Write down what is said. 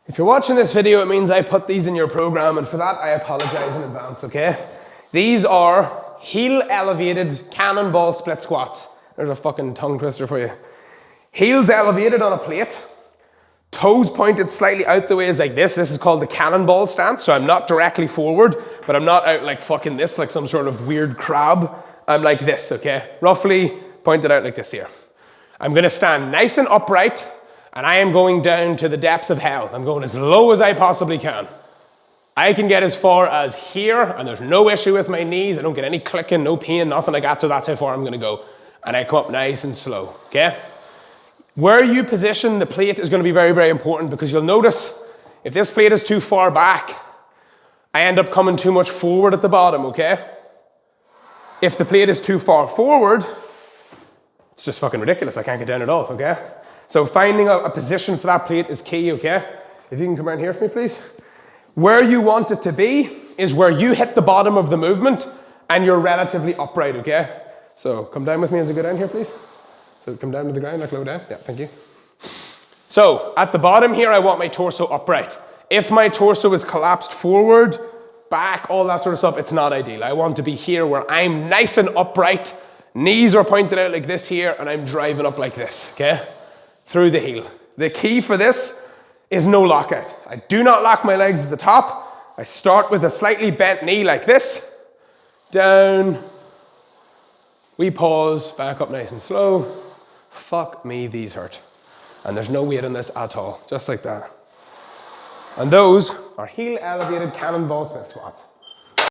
If you're watching this video, it means I put these in your program, and for that I apologize in advance, okay? These are heel elevated cannonball split squats. There's a fucking tongue twister for you. Heels elevated on a plate, toes pointed slightly out the ways like this. This is called the cannonball stance, so I'm not directly forward, but I'm not out like fucking this, like some sort of weird crab. I'm like this, okay? Roughly pointed out like this here. I'm gonna stand nice and upright, and I am going down to the depths of hell. I'm going as low as I possibly can. I can get as far as here, and there's no issue with my knees. I don't get any clicking, no pain, nothing like that, so that's how far I'm gonna go. And I come up nice and slow, okay? Where you position the plate is gonna be very, very important, because you'll notice if this plate is too far back, I end up coming too much forward at the bottom, okay? If the plate is too far forward, it's just fucking ridiculous. I can't get down at all, okay? So finding a position for that plate is key, okay? If you can come around here for me, please. Where you want it to be is where you hit the bottom of the movement and you're relatively upright, okay? So come down with me as I go down here, please. So come down to the ground, like low down. Yeah, thank you. So at the bottom here, I want my torso upright. If my torso is collapsed forward, back, all that sort of stuff, it's not ideal. I want to be here where I'm nice and upright, knees are pointed out like this here, and I'm driving up like this, okay? Through the heel. The key for this is no lockout. I do not lock my legs at the top. I start with a slightly bent knee like this. Down. We pause, back up nice and slow. Fuck me, these hurt. And there's no weight on this at all, just like that. And those are heel elevated cannonball split squats.